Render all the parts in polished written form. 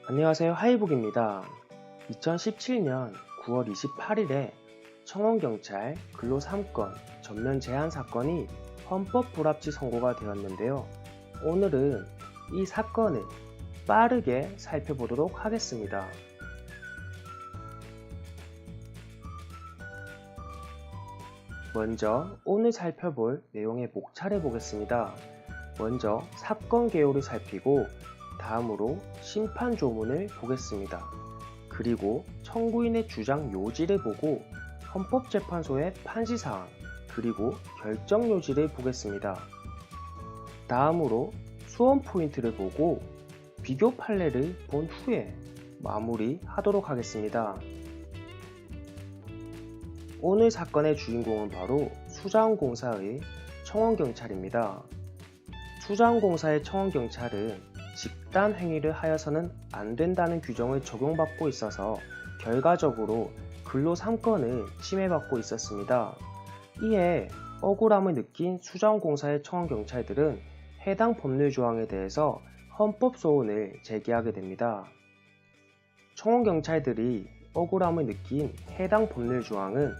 안녕하세요. 하이북입니다. 2017년 9월 28일에 청원경찰 근로 3건 전면 제한 사건이 헌법 불합치 선고가 되었는데요. 오늘은 이 사건을 빠르게 살펴보도록 하겠습니다. 먼저 오늘 살펴볼 내용의 목차를 보겠습니다. 먼저 사건 개요를 살피고 다음으로 심판 조문을 보겠습니다. 그리고 청구인의 주장 요지를 보고 헌법재판소의 판시사항 그리고 결정 요지를 보겠습니다. 다음으로 수험 포인트를 보고 비교 판례를 본 후에 마무리하도록 하겠습니다. 오늘 사건의 주인공은 바로 수자원공사의 청원경찰입니다. 수자원공사의 청원경찰은 집단 행위를 하여서는 안 된다는 규정을 적용받고 있어서 결과적으로 근로 3건을 침해받고 있었습니다. 이에 억울함을 느낀 수자원공사의 청원경찰들은 해당 법률 조항에 대해서 헌법소원을 제기하게 됩니다. 청원경찰들이 억울함을 느낀 해당 법률 조항은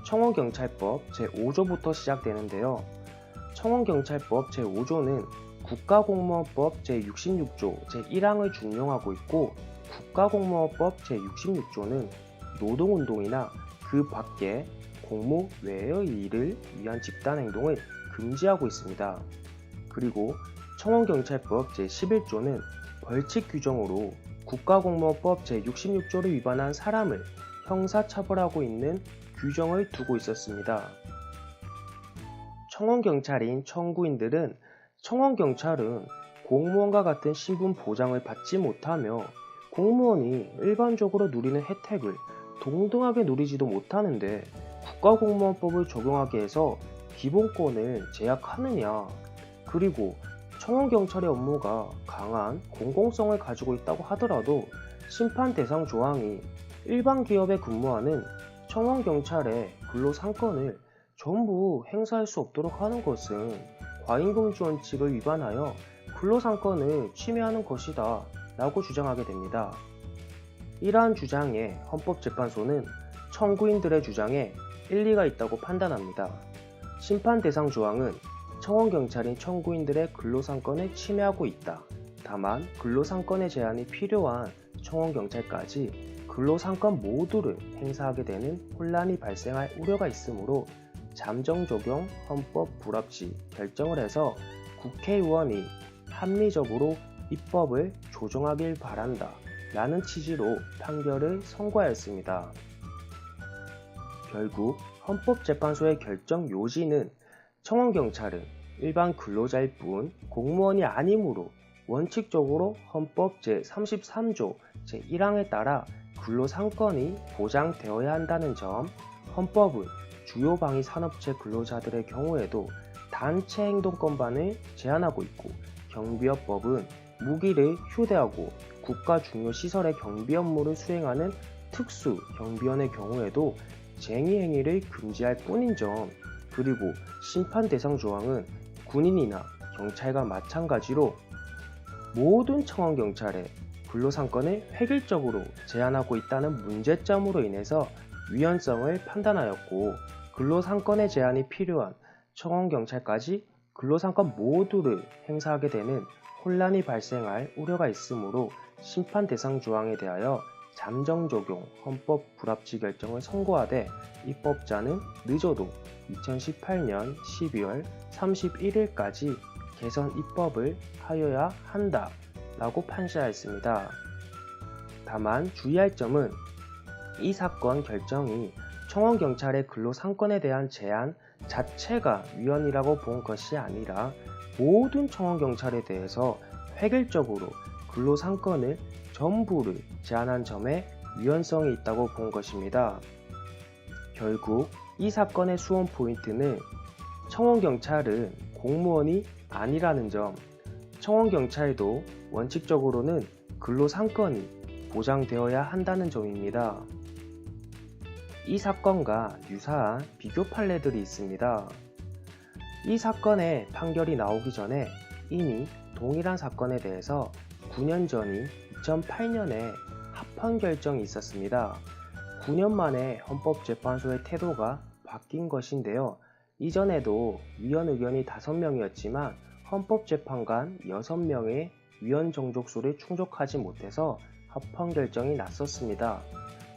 청원경찰법 제5조부터 시작되는데요. 청원경찰법 제5조는 국가공무원법 제66조 제1항을 준용하고 있고 국가공무원법 제66조는 노동운동이나 그 밖의 공무 외의 일을 위한 집단행동을 금지하고 있습니다. 그리고 청원경찰법 제11조는 벌칙 규정으로 국가공무원법 제66조를 위반한 사람을 형사처벌하고 있는 규정을 두고 있었습니다. 청원경찰인 청구인들은 청원경찰은 공무원과 같은 신분 보장을 받지 못하며 공무원이 일반적으로 누리는 혜택을 동등하게 누리지도 못하는데 국가공무원법을 적용하게 해서 기본권을 제약하느냐, 그리고 청원경찰의 업무가 강한 공공성을 가지고 있다고 하더라도 심판 대상 조항이 일반 기업에 근무하는 청원경찰의 근로 3건을 전부 행사할 수 없도록 하는 것은 과잉금지 원칙을 위반하여 근로 3건을 침해하는 것이다 라고 주장하게 됩니다. 이러한 주장에 헌법재판소는 청구인들의 주장에 일리가 있다고 판단합니다. 심판 대상 조항은 청원경찰인 청구인들의 근로 3건을 침해하고 있다. 다만 근로 3건의 제한이 필요한 청원경찰까지 근로 3건 모두를 행사하게 되는 혼란이 발생할 우려가 있으므로 잠정 적용 헌법 불합치 결정을 해서 국회의원이 합리적으로 입법을 조정하길 바란다 라는 취지로 판결을 선고하였습니다. 결국 헌법재판소의 결정 요지는 청원경찰은 일반 근로자일 뿐 공무원이 아니므로 원칙적으로 헌법 제33조 제1항에 따라 근로 3건이 보장되어야 한다는 점, 헌법은 주요 방위 산업체 근로자들의 경우에도 단체 행동권반을 제한하고 있고 경비업법은 무기를 휴대하고 국가 중요 시설의 경비 업무를 수행하는 특수 경비원의 경우에도 쟁의 행위를 금지할 뿐인 점, 그리고 심판 대상 조항은 군인이나 경찰과 마찬가지로 모든 청원경찰의 근로 3건을 획일적으로 제한하고 있다는 문제점으로 인해서 위헌성을 판단하였고 근로 3건의 제한이 필요한 청원경찰까지 근로 3건 모두를 행사하게 되는 혼란이 발생할 우려가 있으므로 심판 대상 조항에 대하여 잠정 적용 헌법 불합치 결정을 선고하되 입법자는 늦어도 2018년 12월 31일까지 개선 입법을 하여야 한다 라고 판시하였습니다. 다만 주의할 점은 이 사건 결정이 청원경찰의 근로 3건에 대한 제한 자체가 위헌이라고 본 것이 아니라 모든 청원경찰에 대해서 획일적으로 근로 3건을 전부를 제한한 점에 위헌성이 있다고 본 것입니다. 결국 이 사건의 수험 포인트는 청원경찰은 공무원이 아니라는 점, 청원경찰도 원칙적으로는 근로 3건이 보장되어야 한다는 점입니다. 이 사건과 유사한 비교 판례들이 있습니다. 이 사건의 판결이 나오기 전에 이미 동일한 사건에 대해서 9년 전인 2008년에 합헌 결정이 있었습니다. 9년 만에 헌법재판소의 태도가 바뀐 것인데요. 이전에도 위원 의견이 5명이었지만 헌법재판관 6명의 위원 정족수를 충족하지 못해서 합헌 결정이 났었습니다.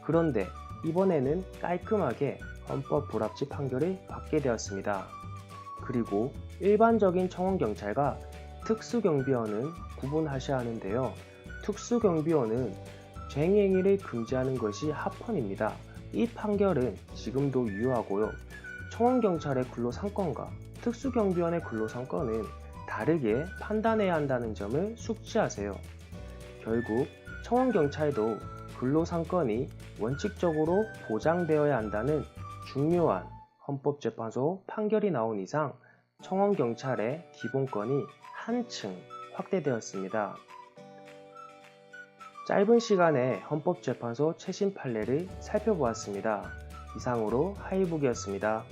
그런데 이번에는 깔끔하게 헌법 불합치 판결을 받게 되었습니다. 그리고 일반적인 청원경찰과 특수경비원은 구분하셔야 하는데요. 특수경비원은 쟁행위를 금지하는 것이 합헌입니다. 이 판결은 지금도 유효하고요. 청원경찰의 근로상권과 특수경비원의 근로상권은 다르게 판단해야 한다는 점을 숙지하세요. 결국 청원경찰도 근로상권이 원칙적으로 보장되어야 한다는 중요한 헌법재판소 판결이 나온 이상 청원경찰의 기본권이 한층 확대되었습니다. 짧은 시간에 헌법재판소 최신 판례를 살펴보았습니다. 이상으로 하이북이었습니다.